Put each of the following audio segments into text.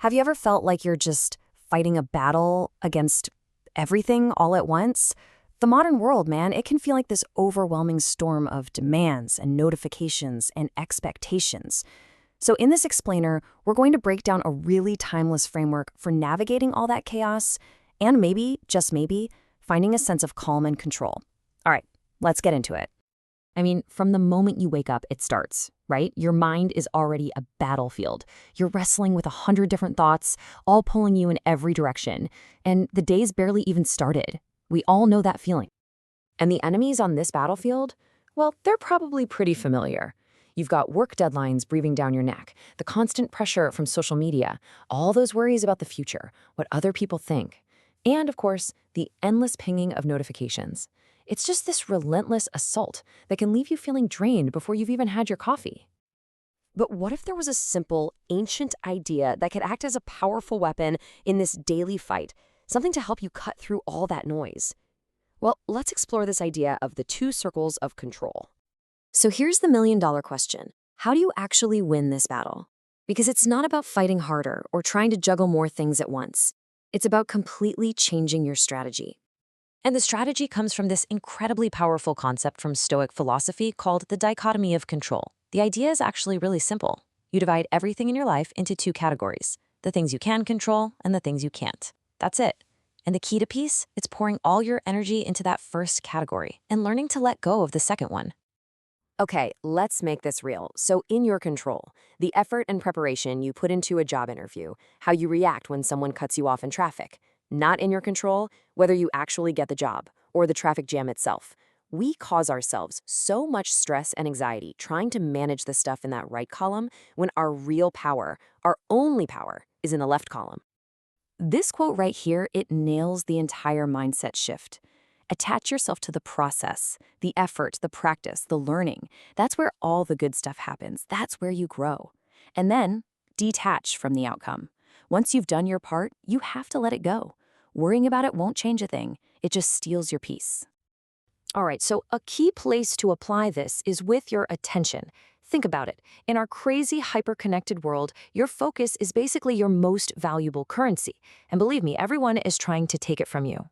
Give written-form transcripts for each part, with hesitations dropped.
Have you ever felt like you're just fighting a battle against everything all at once? The modern world, man, it can feel like this overwhelming storm of demands and notifications and expectations. So in this explainer, we're going to break down a really timeless framework for navigating all that chaos and maybe, just maybe, finding a sense of calm and control. All right, let's get into it. I mean, from the moment you wake up, it starts, right? Your mind is already a battlefield. You're wrestling with 100 different thoughts, all pulling you in every direction. And the day's barely even started. We all know that feeling. And the enemies on this battlefield, well, they're probably pretty familiar. You've got work deadlines breathing down your neck, the constant pressure from social media, all those worries about the future, what other people think, and, of course, the endless pinging of notifications. It's just this relentless assault that can leave you feeling drained before you've even had your coffee. But what if there was a simple, ancient idea that could act as a powerful weapon in this daily fight, something to help you cut through all that noise? Well, let's explore this idea of the two circles of control. So here's the million-dollar question. How do you actually win this battle? Because it's not about fighting harder or trying to juggle more things at once. It's about completely changing your strategy. And the strategy comes from this incredibly powerful concept from Stoic philosophy called the dichotomy of control. The idea is actually really simple. You divide everything in your life into two categories, the things you can control and the things you can't. That's it. And the key to peace, it's pouring all your energy into that first category and learning to let go of the second one. Okay, let's make this real. So in your control, the effort and preparation you put into a job interview, how you react when someone cuts you off in traffic. Not in your control, whether you actually get the job or the traffic jam itself. We cause ourselves so much stress and anxiety trying to manage the stuff in that right column when our real power, our only power, is in the left column. This quote right here, it nails the entire mindset shift. Attach yourself to the process, the effort, the practice, the learning. That's where all the good stuff happens. That's where you grow. And then detach from the outcome. Once you've done your part, you have to let it go. Worrying about it won't change a thing. It just steals your peace. All right, so a key place to apply this is with your attention. Think about it. In our crazy, hyper-connected world, your focus is basically your most valuable currency. And believe me, everyone is trying to take it from you.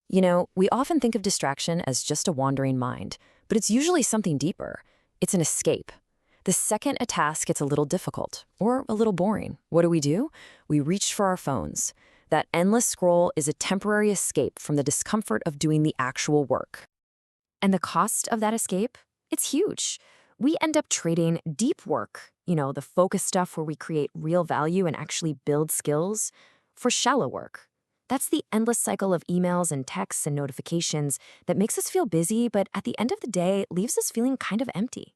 You know, we often think of distraction as just a wandering mind, but it's usually something deeper. It's an escape. The second a task gets a little difficult or a little boring, what do? We reach for our phones. That endless scroll is a temporary escape from the discomfort of doing the actual work. And the cost of that escape? It's huge. We end up trading deep work, the focused stuff where we create real value and actually build skills, for shallow work. That's the endless cycle of emails and texts and notifications that makes us feel busy, but at the end of the day, leaves us feeling kind of empty.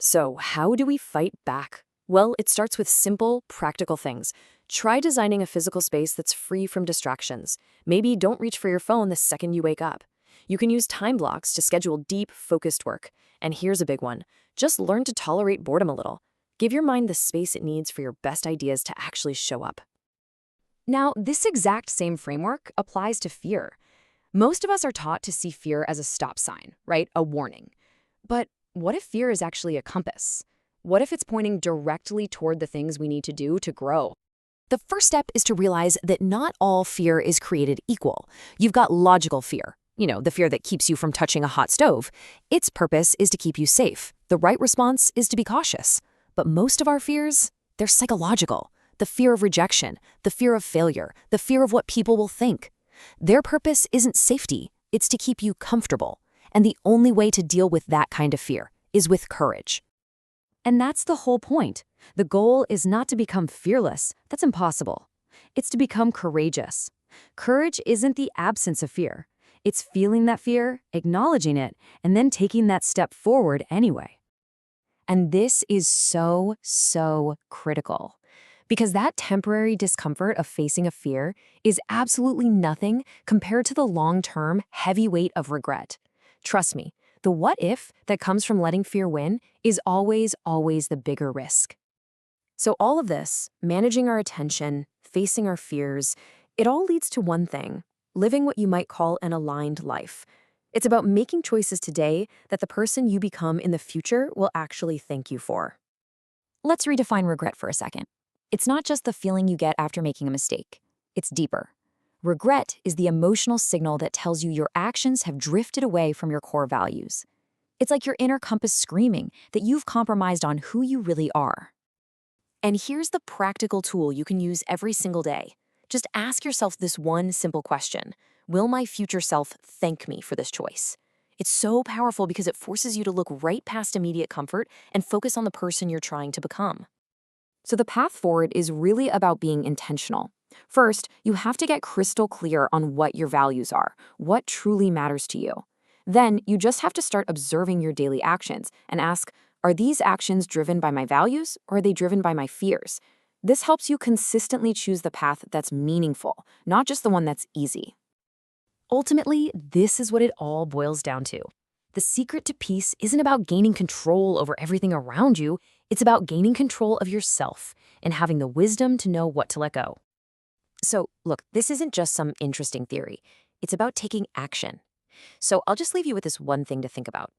So how do we fight back? Well, it starts with simple, practical things. Try designing a physical space that's free from distractions. Maybe don't reach for your phone the second you wake up. You can use time blocks to schedule deep, focused work. And here's a big one. Just learn to tolerate boredom a little. Give your mind the space it needs for your best ideas to actually show up. Now, this exact same framework applies to fear. Most of us are taught to see fear as a stop sign, right? A warning. But what if fear is actually a compass? What if it's pointing directly toward the things we need to do to grow? The first step is to realize that not all fear is created equal. You've got logical fear, the fear that keeps you from touching a hot stove. Its purpose is to keep you safe. The right response is to be cautious. But most of our fears, they're psychological. The fear of rejection, the fear of failure, the fear of what people will think. Their purpose isn't safety, it's to keep you comfortable. And the only way to deal with that kind of fear is with courage. And that's the whole point. The goal is not to become fearless. That's impossible. It's to become courageous. Courage isn't the absence of fear. It's feeling that fear, acknowledging it, and then taking that step forward anyway. And this is so, so critical. Because that temporary discomfort of facing a fear is absolutely nothing compared to the long-term heavy weight of regret. Trust me, the what if that comes from letting fear win is always, always the bigger risk. So all of this, managing our attention, facing our fears, it all leads to one thing, living what you might call an aligned life. It's about making choices today that the person you become in the future will actually thank you for. Let's redefine regret for a second. It's not just the feeling you get after making a mistake. It's deeper. Regret is the emotional signal that tells you your actions have drifted away from your core values. It's like your inner compass screaming that you've compromised on who you really are. And here's the practical tool you can use every single day. Just ask yourself this one simple question. Will my future self thank me for this choice? It's so powerful because it forces you to look right past immediate comfort and focus on the person you're trying to become. So the path forward is really about being intentional. First, you have to get crystal clear on what your values are, what truly matters to you. Then, you just have to start observing your daily actions and ask, are these actions driven by my values or are they driven by my fears? This helps you consistently choose the path that's meaningful, not just the one that's easy. Ultimately, this is what it all boils down to. The secret to peace isn't about gaining control over everything around you, it's about gaining control of yourself and having the wisdom to know what to let go. So, look, this isn't just some interesting theory. It's about taking action. So I'll just leave you with this one thing to think about.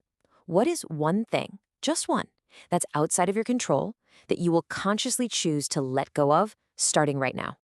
What is one thing, just one, that's outside of your control that you will consciously choose to let go of starting right now?